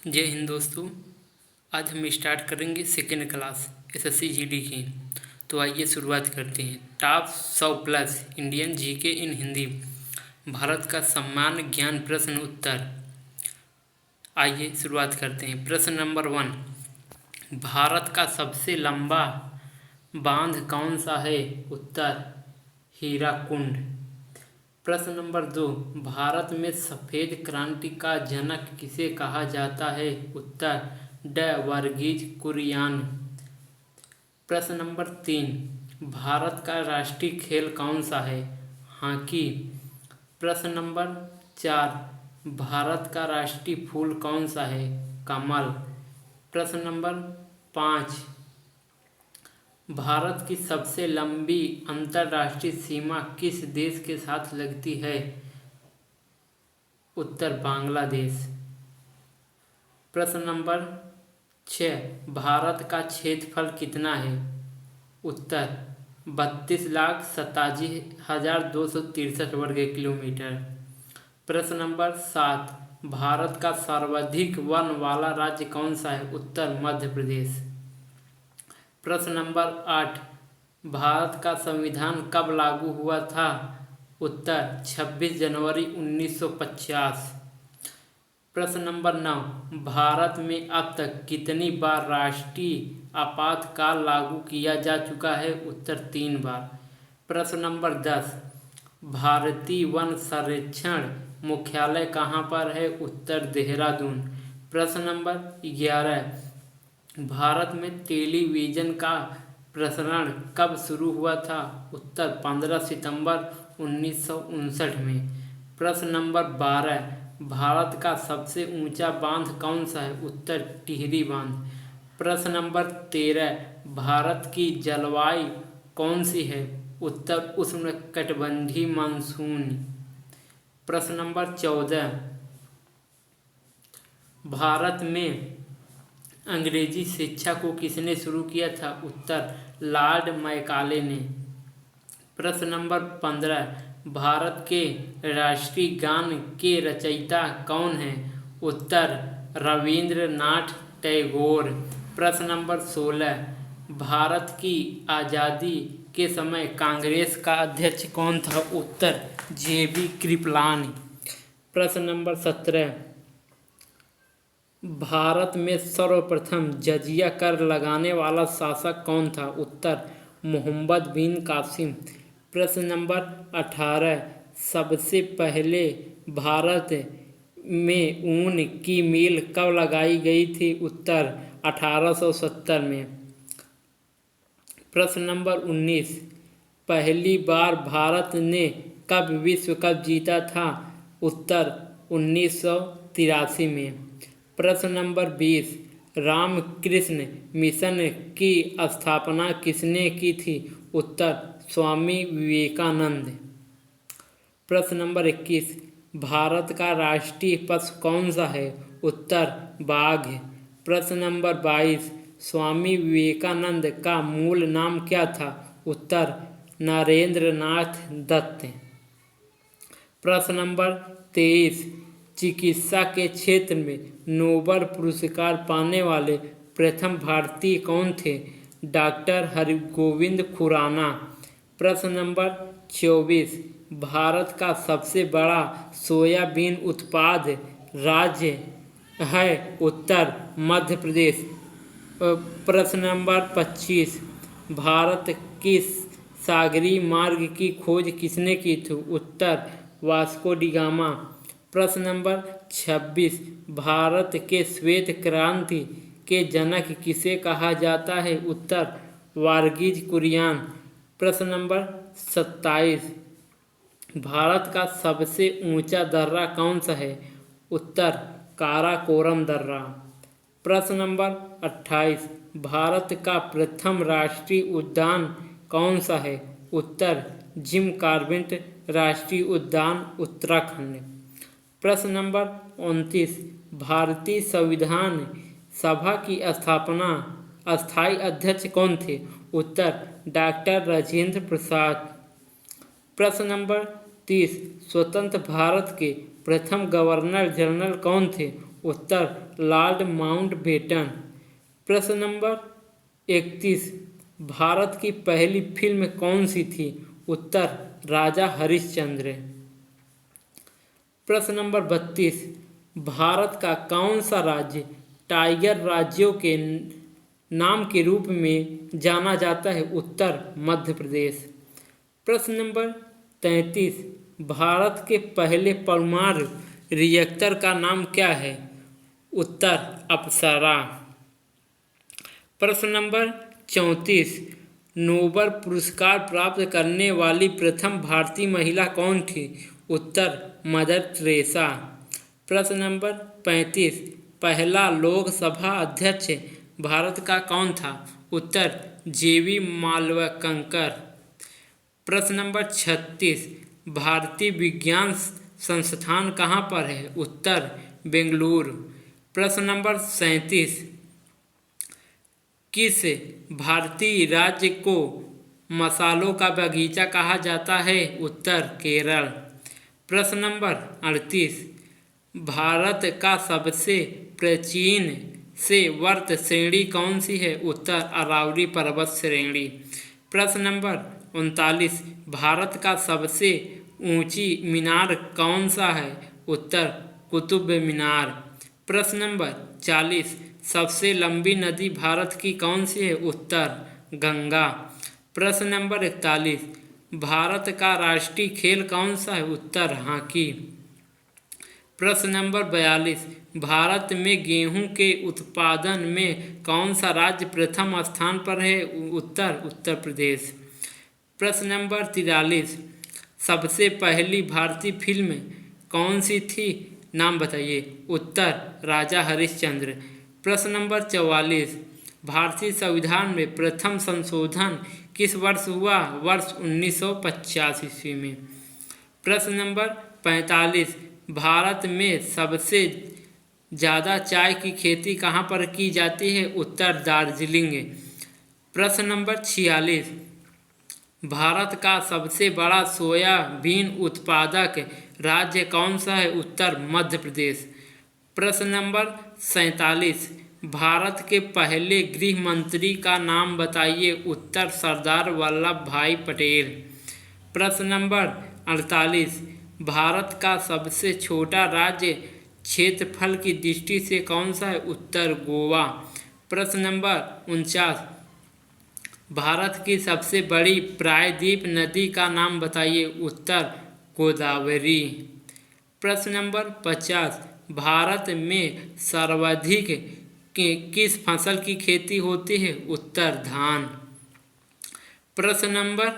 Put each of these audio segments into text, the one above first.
जय हिंद दोस्तों। आज हम स्टार्ट करेंगे सेकेंड क्लास एसएससी जीडी की। तो आइए शुरुआत करते हैं। टॉप 100 प्लस इंडियन जीके इन हिंदी, भारत का सम्मान ज्ञान प्रश्न उत्तर। आइए शुरुआत करते हैं। प्रश्न नंबर 1, भारत का सबसे लंबा बांध कौन सा है? उत्तर हीराकुंड। प्रश्न नंबर 2, भारत में सफ़ेद क्रांति का जनक किसे कहा जाता है? उत्तर ड वर्गीज कुरियन। प्रश्न नंबर 3, भारत का राष्ट्रीय खेल कौन सा है? हॉकी। प्रश्न नंबर 4, भारत का राष्ट्रीय फूल कौन सा है? कमल। प्रश्न नंबर 5, भारत की सबसे लंबी अंतर्राष्ट्रीय सीमा किस देश के साथ लगती है? उत्तर बांग्लादेश। प्रश्न नंबर 6, भारत का क्षेत्रफल कितना है? उत्तर 32,87,263 वर्ग किलोमीटर। प्रश्न नंबर 7, भारत का सर्वाधिक वन वाला राज्य कौन सा है? उत्तर मध्य प्रदेश। प्रश्न नंबर 8, भारत का संविधान कब लागू हुआ था? उत्तर 26 जनवरी 1950। प्रश्न नंबर 9, भारत में अब तक कितनी बार राष्ट्रीय आपातकाल लागू किया जा चुका है? उत्तर 3 बार। प्रश्न नंबर 10, भारतीय वन संरक्षण मुख्यालय कहाँ पर है? उत्तर देहरादून। प्रश्न नंबर 11, भारत में टेलीविज़न का प्रसारण कब शुरू हुआ था? उत्तर 15 सितंबर 1959 में। प्रश्न नंबर 12, भारत का सबसे ऊंचा बांध कौन सा है? उत्तर टिहरी बांध। प्रश्न नंबर 13, भारत की जलवायु कौन सी है? उत्तर उष्णकटिबंधीय मानसूनी। प्रश्न नंबर 14, भारत में अंग्रेजी शिक्षा को किसने शुरू किया था? उत्तर लॉर्ड मैकाले ने। प्रश्न नंबर 15, भारत के राष्ट्रीय गान के रचयिता कौन हैं? उत्तर रविंद्रनाथ टैगोर। प्रश्न नंबर 16, भारत की आज़ादी के समय कांग्रेस का अध्यक्ष कौन था? उत्तर जेबी कृपलानी। प्रश्न नंबर 17, भारत में सर्वप्रथम जजिया कर लगाने वाला शासक कौन था? उत्तर मोहम्मद बिन कासिम। प्रश्न नंबर 18, सबसे पहले भारत में ऊन की मिल कब लगाई गई थी? उत्तर 1870 में। प्रश्न नंबर 19, पहली बार भारत ने कब विश्व कप जीता था? उत्तर 1983 में। प्रश्न नंबर 20, रामकृष्ण मिशन की स्थापना किसने की थी? उत्तर स्वामी विवेकानंद। प्रश्न नंबर 21, भारत का राष्ट्रीय पशु कौन सा है? उत्तर बाघ। प्रश्न नंबर 22, स्वामी विवेकानंद का मूल नाम क्या था? उत्तर नरेंद्र नाथ दत्त। प्रश्न नंबर 23, चिकित्सा के क्षेत्र में नोबेल पुरस्कार पाने वाले प्रथम भारतीय कौन थे? डॉक्टर हरगोविंद खुराना। प्रश्न नंबर 24, भारत का सबसे बड़ा सोयाबीन उत्पाद राज्य है? उत्तर मध्य प्रदेश। प्रश्न नंबर 25, भारत किस सागरीय मार्ग की खोज किसने की थी? उत्तर वास्को डी गामा। प्रश्न नंबर 26, भारत के श्वेत क्रांति के जनक किसे कहा जाता है? उत्तर वर्गीज कुरियन। प्रश्न नंबर 27, भारत का सबसे ऊंचा दर्रा कौन सा है? उत्तर काराकोरम दर्रा। प्रश्न नंबर 28, भारत का प्रथम राष्ट्रीय उद्यान कौन सा है? उत्तर जिम कॉर्बेट राष्ट्रीय उद्यान उत्तराखंड। प्रश्न नंबर 29, भारतीय संविधान सभा की स्थापना अस्थायी अध्यक्ष कौन थे? उत्तर डॉक्टर राजेंद्र प्रसाद। प्रश्न नंबर 30, स्वतंत्र भारत के प्रथम गवर्नर जनरल कौन थे? उत्तर लॉर्ड माउंटबेटन। प्रश्न नंबर 31, भारत की पहली फिल्म कौन सी थी? उत्तर राजा हरिश्चंद्र। प्रश्न नंबर 32, भारत का कौन सा राज्य टाइगर राज्यों के नाम के रूप में जाना जाता है? उत्तर मध्य प्रदेश। प्रश्न नंबर 33, भारत के पहले परमाणु रिएक्टर का नाम क्या है? उत्तर अप्सरा। प्रश्न नंबर 34, नोबेल पुरस्कार प्राप्त करने वाली प्रथम भारतीय महिला कौन थी? उत्तर मदर टेरेसा। प्रश्न नंबर 35, पहला लोकसभा अध्यक्ष भारत का कौन था? उत्तर जेबी मालवंकर। प्रश्न नंबर 36, भारतीय विज्ञान संस्थान कहाँ पर है? उत्तर बेंगलुरु। प्रश्न नंबर 37, किस भारतीय राज्य को मसालों का बगीचा कहा जाता है? उत्तर केरल। प्रश्न नंबर 38, भारत का सबसे प्राचीन वर्त श्रेणी कौन सी है? उत्तर अरावली पर्वत श्रेणी। प्रश्न नंबर 39, भारत का सबसे ऊंची मीनार कौन सा है? उत्तर कुतुब मीनार। प्रश्न नंबर 40, सबसे लंबी नदी भारत की कौन सी है? उत्तर गंगा। प्रश्न नंबर 41, भारत का राष्ट्रीय खेल कौन सा है? उत्तर हॉकी। प्रश्न नंबर 42, भारत में गेहूं के उत्पादन में कौन सा राज्य प्रथम स्थान पर है? उत्तर उत्तर प्रदेश। प्रश्न नंबर 43, सबसे पहली भारतीय फिल्म कौन सी थी? नाम बताइए। उत्तर राजा हरिश्चंद्र। प्रश्न नंबर 44, भारतीय संविधान में प्रथम संशोधन किस वर्ष हुआ? वर्ष 1950 ईस्वी में। प्रश्न नंबर 45, भारत में सबसे ज़्यादा चाय की खेती कहाँ पर की जाती है? उत्तर दार्जिलिंग। प्रश्न नंबर 46, भारत का सबसे बड़ा सोयाबीन उत्पादक राज्य कौन सा है? उत्तर मध्य प्रदेश। प्रश्न नंबर 47, भारत के पहले गृह मंत्री का नाम बताइए। उत्तर सरदार वल्लभ भाई पटेल। प्रश्न नंबर 48, भारत का सबसे छोटा राज्य क्षेत्रफल की दृष्टि से कौन सा है? उत्तर गोवा। प्रश्न नंबर 49, भारत की सबसे बड़ी प्रायद्वीप नदी का नाम बताइए। उत्तर गोदावरी। प्रश्न नंबर 50, भारत में सर्वाधिक किस फसल की खेती होती है? उत्तर धान। प्रश्न नंबर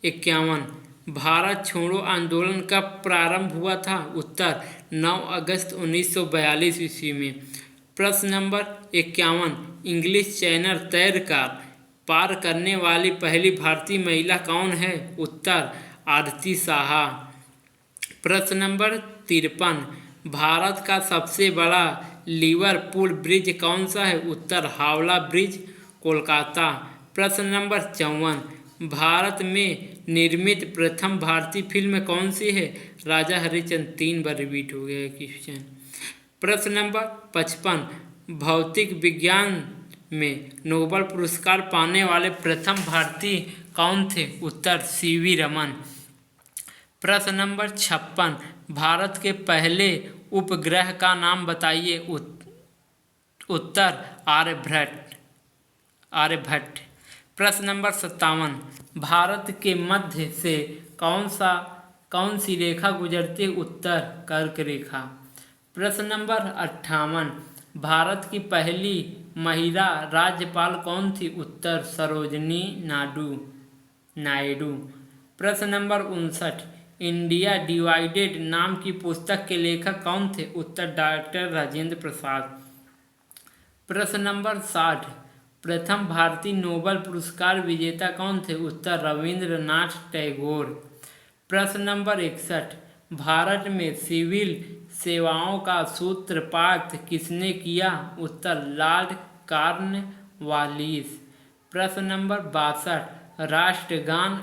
51, भारत छोड़ो आंदोलन कब प्रारंभ हुआ था? उत्तर 9 अगस्त 1942 ईस्वी में। प्रश्न नंबर 51, इंग्लिश चैनल तैरकर पार करने वाली पहली भारतीय महिला कौन है? उत्तर आरती साहा। प्रश्न नंबर 53, भारत का सबसे बड़ा लिवरपूल ब्रिज कौन सा है? उत्तर हावड़ा ब्रिज, कोलकाता। प्रश्न नंबर 54, भारत में निर्मित प्रथम भारतीय फिल्म कौन सी है? राजा हरिश्चंद्र। 3 बार रिपीट हो गया क्वेश्चन। प्रश्न नंबर 55, भौतिक विज्ञान में नोबेल पुरस्कार पाने वाले प्रथम भारतीय कौन थे? उत्तर सीवी रमन। प्रश्न नंबर 56, भारत के पहले उपग्रह का नाम बताइए। उत्तर आर्यभट्ट। प्रश्न नंबर 57, भारत के मध्य से कौन सी रेखा गुजरती है? उत्तर कर्क रेखा। प्रश्न नंबर 58, भारत की पहली महिला राज्यपाल कौन थी? उत्तर सरोजनी नायडू। प्रश्न नंबर 59, इंडिया डिवाइडेड नाम की पुस्तक के लेखक कौन थे? उत्तर डॉक्टर राजेंद्र प्रसाद। प्रश्न नंबर 60, प्रथम भारतीय नोबेल पुरस्कार विजेता कौन थे? उत्तर रविंद्रनाथ टैगोर। प्रश्न नंबर 61, भारत में सिविल सेवाओं का सूत्रपात किसने किया? उत्तर लॉर्ड कॉर्नवालिस। प्रश्न नंबर 62, राष्ट्रगान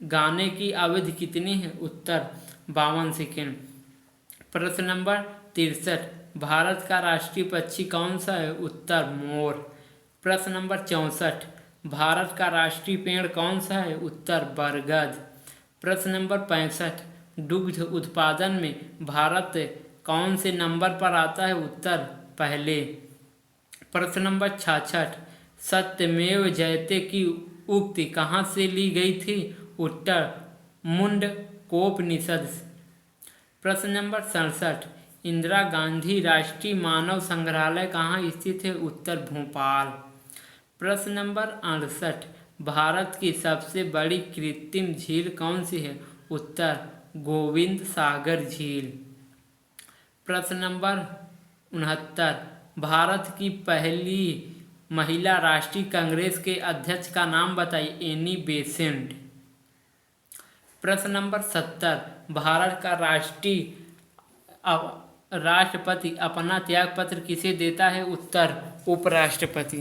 गाने की अवधि कितनी है? उत्तर 52 सेकेंड। प्रश्न नंबर 63, भारत का राष्ट्रीय पक्षी कौन सा है? उत्तर मोर। प्रश्न नंबर 64, भारत का राष्ट्रीय पेड़ कौन सा है? उत्तर बरगद। प्रश्न नंबर 65, दुग्ध उत्पादन में भारत कौन से नंबर पर आता है? उत्तर पहले। प्रश्न नंबर 66, सत्यमेव जयते की उक्ति कहाँ से ली गई थी? उत्तर मुंडकोपनिषद। प्रश्न नंबर 67, इंदिरा गांधी राष्ट्रीय मानव संग्रहालय कहाँ स्थित है? उत्तर भोपाल। प्रश्न नंबर 68, भारत की सबसे बड़ी कृत्रिम झील कौन सी है? उत्तर गोविंद सागर झील। प्रश्न नंबर 69, भारत की पहली महिला राष्ट्रीय कांग्रेस के अध्यक्ष का नाम बताइए। Annie Besant. प्रश्न नंबर 70, भारत का राष्ट्रपति अपना त्यागपत्र किसे देता है? उत्तर उपराष्ट्रपति।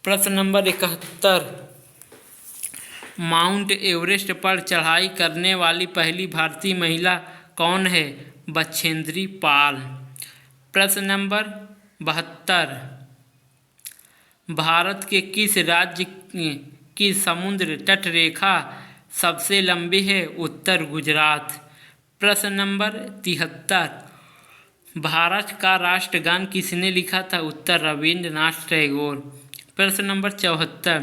प्रश्न नंबर 71, माउंट एवरेस्ट पर चढ़ाई करने वाली पहली भारतीय महिला कौन है? बछेंद्री पाल। प्रश्न नंबर 72, भारत के किस राज्य की समुद्र तट रेखा सबसे लंबी है? उत्तर गुजरात। प्रश्न नंबर 73, भारत का राष्ट्रगान किसने लिखा था? उत्तर रविंद्रनाथ टैगोर। प्रश्न नंबर 74,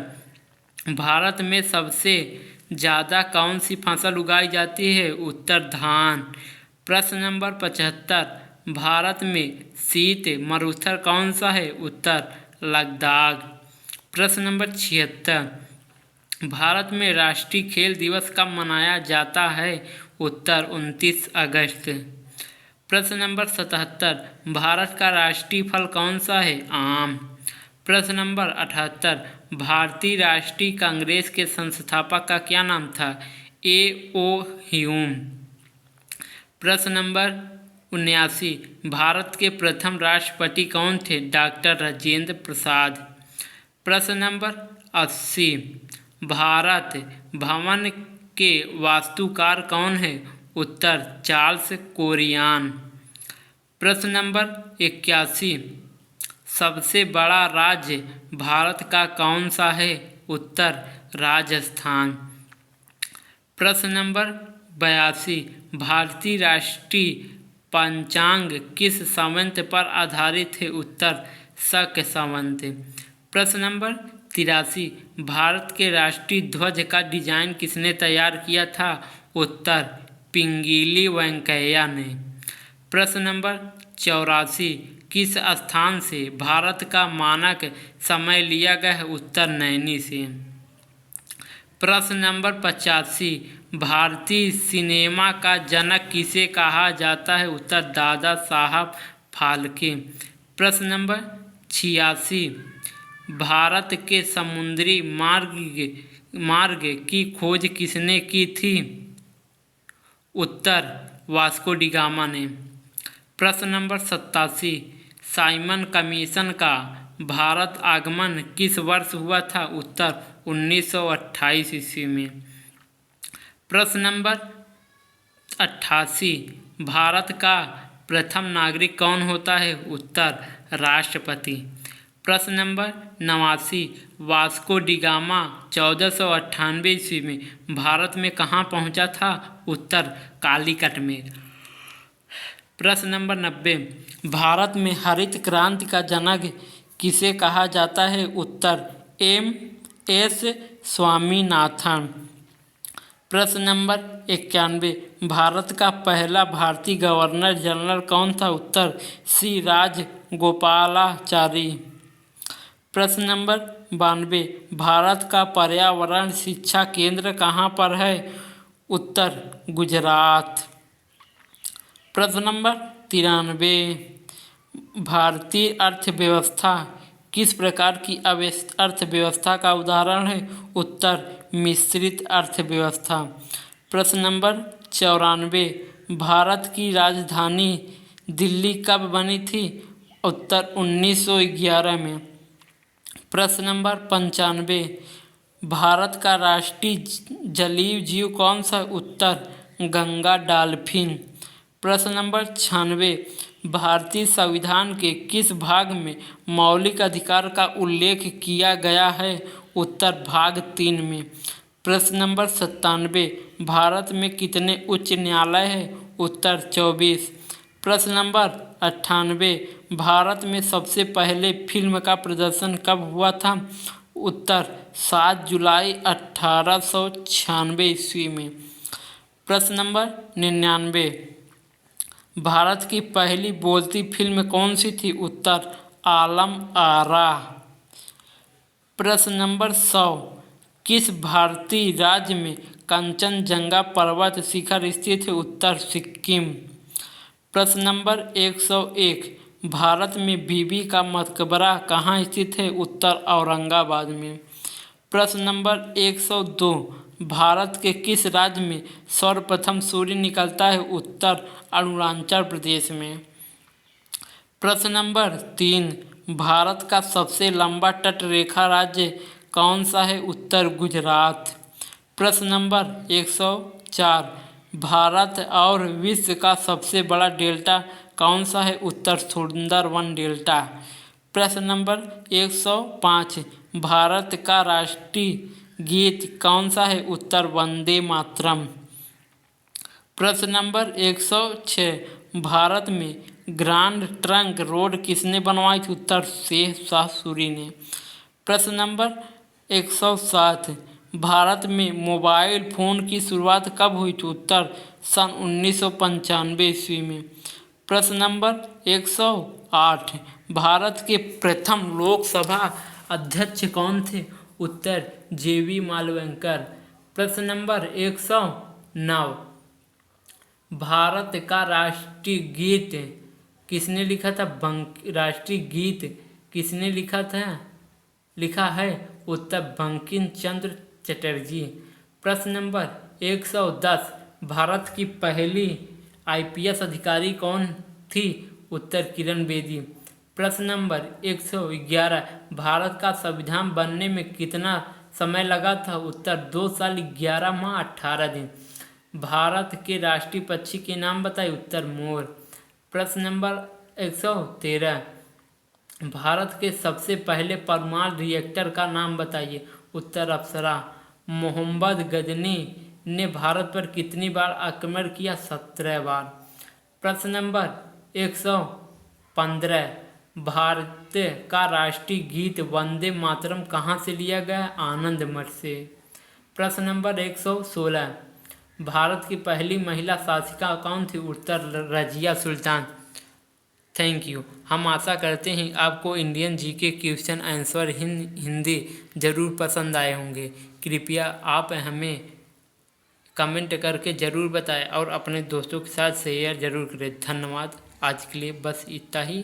भारत में सबसे ज़्यादा कौन सी फसल उगाई जाती है? उत्तर धान। प्रश्न नंबर 75, भारत में शीत मरुस्थल कौन सा है? उत्तर लद्दाख। प्रश्न नंबर 76, भारत में राष्ट्रीय खेल दिवस कब मनाया जाता है? उत्तर 29 अगस्त। प्रश्न नंबर 77, भारत का राष्ट्रीय फल कौन सा है? आम। प्रश्न नंबर 78, भारतीय राष्ट्रीय कांग्रेस के संस्थापक का क्या नाम था? A.O. ह्यूम। प्रश्न नंबर 79, भारत के प्रथम राष्ट्रपति कौन थे? डॉक्टर राजेंद्र प्रसाद। प्रश्न नंबर 80, भारत भवन के वास्तुकार कौन है? उत्तर चार्ल्स कोरियान। प्रश्न नंबर 81, सबसे बड़ा राज्य भारत का कौन सा है? उत्तर राजस्थान। प्रश्न नंबर 82, भारतीय राष्ट्रीय पंचांग किस संवत पर आधारित है? उत्तर शक संवत। प्रश्न नंबर 83, भारत के राष्ट्रीय ध्वज का डिजाइन किसने तैयार किया था? उत्तर पिंगली वेंकैया ने। प्रश्न नंबर 84, किस स्थान से भारत का मानक समय लिया गया है? उत्तर नैनी से। प्रश्न नंबर 85, भारतीय सिनेमा का जनक किसे कहा जाता है? उत्तर दादा साहब फाल्के। प्रश्न नंबर 86, भारत के समुद्री मार्ग की खोज किसने की थी? उत्तर वास्को डी गामा ने। प्रश्न नंबर 87, साइमन कमीशन का भारत आगमन किस वर्ष हुआ था? उत्तर 1928 ईस्वी में। प्रश्न नंबर 88, भारत का प्रथम नागरिक कौन होता है? उत्तर राष्ट्रपति। प्रश्न नंबर 89, वास्को डी गामा 1498 ईस्वी में भारत में कहाँ पहुँचा था? उत्तर कालीकट में। प्रश्न नंबर 90, भारत में हरित क्रांति का जनक किसे कहा जाता है? उत्तर M.S. स्वामीनाथन। प्रश्न नंबर 91, भारत का पहला भारतीय गवर्नर जनरल कौन था? उत्तर C. राजगोपालाचारी। प्रश्न नंबर 92, भारत का पर्यावरण शिक्षा केंद्र कहाँ पर है? उत्तर गुजरात। प्रश्न नंबर 93, भारतीय अर्थव्यवस्था किस प्रकार की अर्थव्यवस्था का उदाहरण है? उत्तर मिश्रित अर्थव्यवस्था। प्रश्न नंबर 94, भारत की राजधानी दिल्ली कब बनी थी? उत्तर 1911 में। प्रश्न नंबर 95, भारत का राष्ट्रीय जलीय जीव कौन सा? उत्तर गंगा डॉल्फिन। प्रश्न नंबर 96, भारतीय संविधान के किस भाग में मौलिक अधिकार का उल्लेख किया गया है? उत्तर भाग 3 में। प्रश्न नंबर 97, भारत में कितने उच्च न्यायालय हैं? उत्तर 24। प्रश्न नंबर 98, भारत में सबसे पहले फिल्म का प्रदर्शन कब हुआ था? उत्तर 7 जुलाई 1896 ईस्वी में। प्रश्न नंबर 99, भारत की पहली बोलती फिल्म कौन सी थी? उत्तर आलम आरा। प्रश्न नंबर 100, किस भारतीय राज्य में कंचनजंगा पर्वत शिखर स्थित है? उत्तर सिक्किम। प्रश्न नंबर 101, भारत में बीबी का मकबरा कहाँ स्थित है? उत्तर औरंगाबाद में। प्रश्न नंबर 102, भारत के किस राज्य में सर्वप्रथम सूर्य निकलता है? उत्तर अरुणाचल प्रदेश में। प्रश्न नंबर 3, भारत का सबसे लंबा तटरेखा राज्य कौन सा है? उत्तर गुजरात। प्रश्न नंबर 104, भारत और विश्व का सबसे बड़ा डेल्टा कौन सा है? उत्तर सुंदरवन डेल्टा। प्रश्न नंबर 105, भारत का राष्ट्रीय गीत कौन सा है? उत्तर वंदे मातरम। प्रश्न नंबर 106, भारत में ग्रांड ट्रंक रोड किसने बनवाई थी? उत्तर शेर शाह सूरी ने। प्रश्न नंबर 107, भारत में मोबाइल फ़ोन की शुरुआत कब हुई थी? उत्तर सन 1995 ईस्वी में। प्रश्न नंबर 108, भारत के प्रथम लोकसभा अध्यक्ष कौन थे? उत्तर JV मालवंकर। प्रश्न नंबर 109, भारत का राष्ट्रीय गीत किसने लिखा था? राष्ट्रीय गीत किसने लिखा है? उत्तर बंकिम चंद्र चटर्जी। प्रश्न नंबर 110, भारत की पहली IPS अधिकारी कौन थी? उत्तर किरण बेदी। प्रश्न नंबर 111, भारत का संविधान बनने में कितना समय लगा था? उत्तर 2 साल 11 माह 18 दिन। भारत के राष्ट्रीय पक्षी के नाम बताइए? उत्तर मोर। प्रश्न नंबर 113, भारत के सबसे पहले परमाणु रिएक्टर का नाम बताइए? उत्तर अप्सरा। मोहम्मद गजनी ने भारत पर कितनी बार आक्रमण किया? 17 बार। प्रश्न नंबर 115, भारत का राष्ट्रीय गीत वंदे मातरम कहाँ से लिया गया? आनंद मठ से। प्रश्न नंबर 116, भारत की पहली महिला शासिका कौन थी? उत्तर रजिया सुल्तान। Thank you. हम आशा करते हैं आपको Indian GK question answer Hindi ज़रूर पसंद आए होंगे। कृपया आप हमें कमेंट करके ज़रूर बताएं और अपने दोस्तों के साथ शेयर ज़रूर करें। धन्यवाद। आज के लिए बस इतना ही।